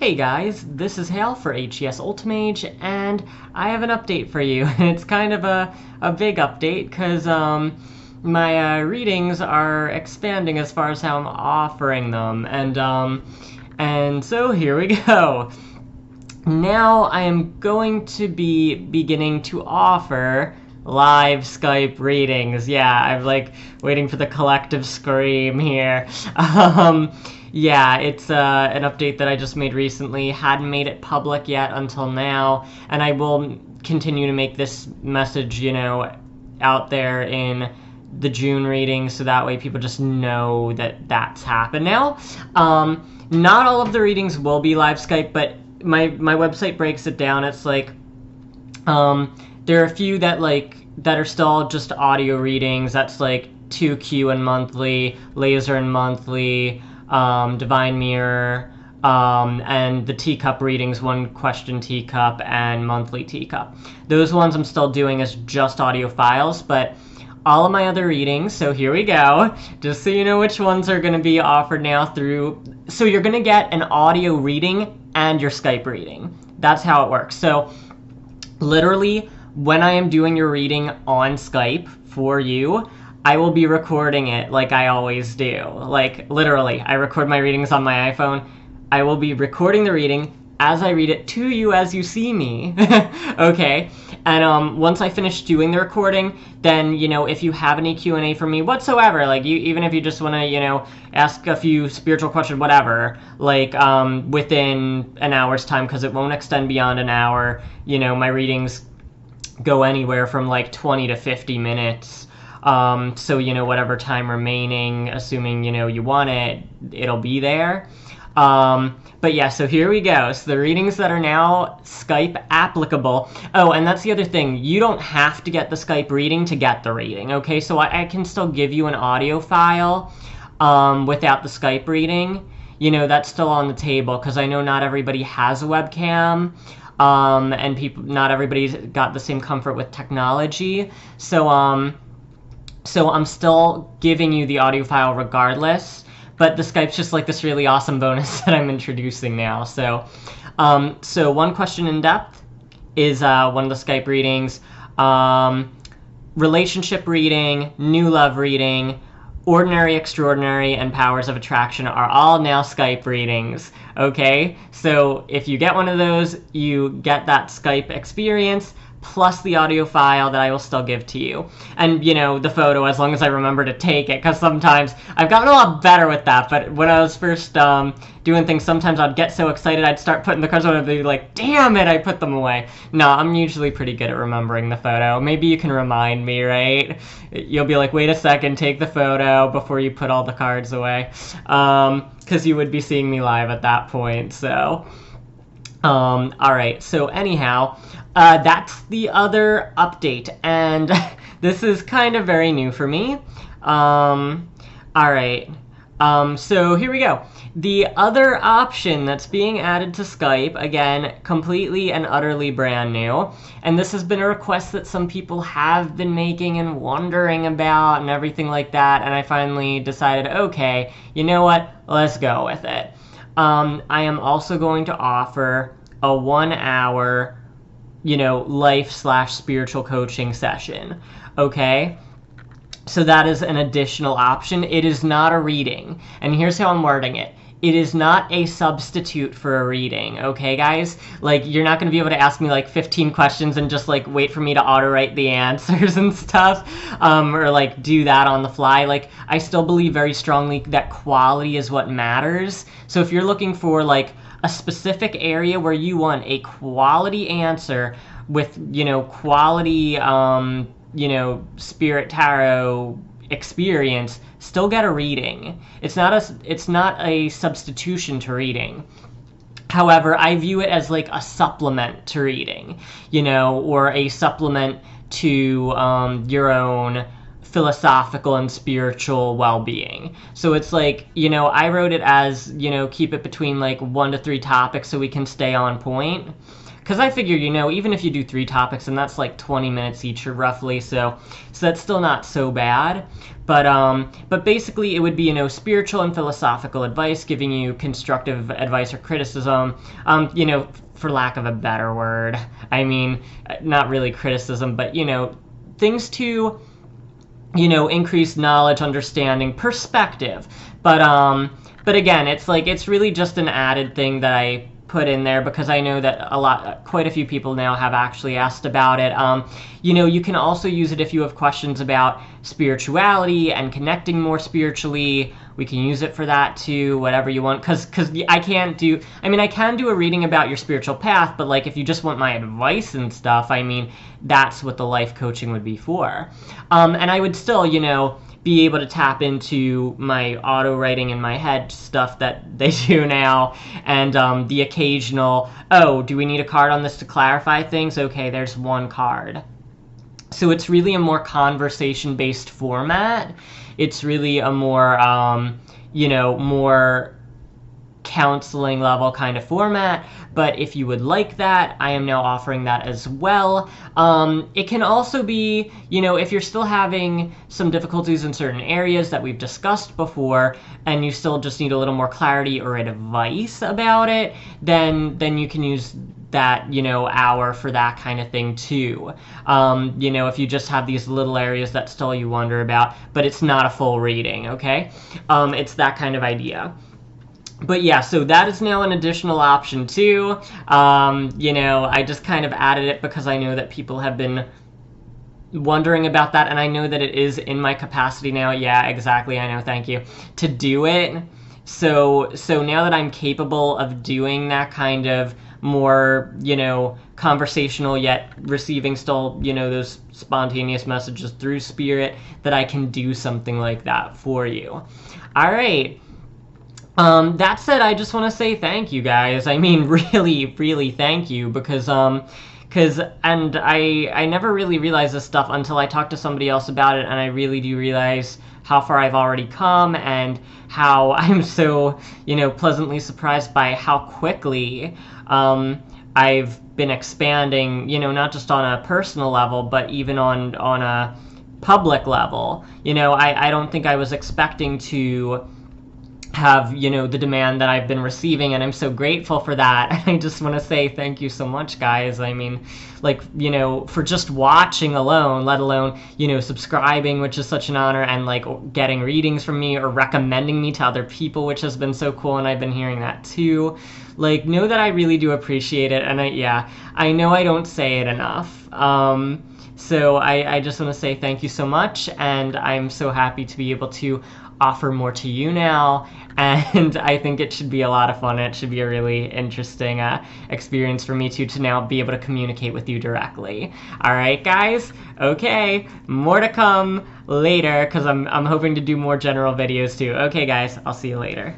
Hey guys, this is Hale for HES Ultimage, and I have an update for you. It's kind of a big update, because my readings are expanding as far as how I'm offering them, and so here we go. Now I am going to be beginning to offer live Skype readings. Yeah, I'm like waiting for the collective scream here. Yeah, it's an update that I just made recently. Hadn't made it public yet until now, and I will continue to make this message, out there in the June reading, so that way people just know that that's happened now. Not all of the readings will be live Skype, but my website breaks it down. It's like there are a few that are still just audio readings. That's like 2Q and monthly, Laser and monthly, Divine Mirror, and the teacup readings, one question teacup and monthly teacup. Those ones I'm still doing as just audio files, but all of my other readings, so here we go, just so you know which ones are going to be offered now through, so you're going to get an audio reading and your Skype reading. That's how it works. So literally, when I am doing your reading on Skype for you, I will be recording it like I always do. Like, literally, I record my readings on my iPhone. I will be recording the reading as I read it to you as you see me. Okay? And once I finish doing the recording, then, if you have any Q&A for me whatsoever, like, even if you just want to, ask a few spiritual questions, whatever, like, within an hour's time, because it won't extend beyond an hour, my readings go anywhere from, like, 20 to 50 minutes. So, whatever time remaining, assuming, you want it, it'll be there. But yeah, so here we go. So the readings that are now Skype applicable. Oh, and that's the other thing. You don't have to get the Skype reading to get the reading, okay? So I can still give you an audio file without the Skype reading. That's still on the table, because I know not everybody has a webcam. And not everybody's got the same comfort with technology. So I'm still giving you the audio file regardless. But the Skype's just like this really awesome bonus that I'm introducing now. So one question in depth is one of the Skype readings. Relationship reading, new love reading, ordinary, extraordinary, and powers of attraction are all now Skype readings. Okay? So if you get one of those, you get that Skype experience, plus the audio file that I will still give to you. And, the photo, as long as I remember to take it, because sometimes, I've gotten a lot better with that, but when I was first doing things, sometimes I'd get so excited I'd start putting the cards on and I'd be like, damn it, I put them away. No, I'm usually pretty good at remembering the photo. Maybe you can remind me, right? You'll be like, wait a second, take the photo before you put all the cards away. Because you would be seeing me live at that point, so... Alright, so anyhow, that's the other update, and this is kind of very new for me. Alright, so here we go. The other option that's being added to Skype, again, completely and utterly brand new, and this has been a request that some people have been making and wondering about and everything like that, and I finally decided, okay, you know what, let's go with it. I am also going to offer a 1 hour, life/spiritual coaching session, okay? So that is an additional option. It is not a reading, and here's how I'm wording it. It is not a substitute for a reading, okay, guys? Like, you're not going to be able to ask me, 15 questions and just, wait for me to auto-write the answers and stuff, or, do that on the fly. I still believe very strongly that quality is what matters. So if you're looking for, a specific area where you want a quality answer with, quality, Spirit Tarot experience, still get a reading. It's not a substitution to reading. However, I view it as a supplement to reading, or a supplement to your own philosophical and spiritual well-being. So it's I wrote it as, keep it between 1 to 3 topics so we can stay on point. because I figure, you know, even if you do 3 topics, and that's like 20 minutes each or roughly, so that's still not so bad. But basically it would be, you know, spiritual and philosophical advice, giving you constructive advice or criticism, you know, for lack of a better word. I mean, not really criticism, but, you know, things to, you know, increase knowledge, understanding, perspective. But again, it's like, it's really just an added thing that I put in there because I know that quite a few people now have actually asked about it. You know, you can also use it if you have questions about spirituality and connecting more spiritually. We can use it for that too, whatever you want, because I can do a reading about your spiritual path, but like if you just want my advice and stuff, I mean, that's what the life coaching would be for. And I would still, you know, be able to tap into my auto writing in my head stuff that they do now, and the occasional, oh, do we need a card on this to clarify things? Okay, there's one card. So it's really a more conversation-based format. It's really a more, you know, more counseling level kind of format, but if you would like that, I am now offering that as well. It can also be, you know, if you're still having some difficulties in certain areas that we've discussed before, and you still just need a little more clarity or advice about it, then you can use that, you know, hour for that kind of thing too. You know, if you just have these little areas that still you wonder about, but it's not a full reading, okay? It's that kind of idea. But yeah, so that is now an additional option too. You know, I just kind of added it because I know that people have been wondering about that, and I know that it is in my capacity now. Yeah, exactly, I know, thank you. To do it. So now that I'm capable of doing that kind of more, you know, conversational yet receiving still, you know, those spontaneous messages through spirit, that I can do something like that for you. All right. That said, I just want to say thank you, guys. I mean, really, really thank you, because and I never really realized this stuff until I talked to somebody else about it, and I really do realize how far I've already come, and how I'm so, you know, pleasantly surprised by how quickly I've been expanding, you know, not just on a personal level, but even on a public level. You know, I don't think I was expecting to have, you know, the demand that I've been receiving, and I'm so grateful for that. And I just want to say thank you so much, guys. I mean, like, you know, for just watching alone, let alone, you know, subscribing, which is such an honor, and like getting readings from me or recommending me to other people, which has been so cool, and I've been hearing that too. Like, know that I really do appreciate it, and I know I don't say it enough. So I just want to say thank you so much, and I'm so happy to be able to offer more to you now, and I think it should be a lot of fun. It should be a really interesting experience for me to now be able to communicate with you directly. All right, guys? Okay, more to come later, because I'm hoping to do more general videos too. Okay, guys, I'll see you later.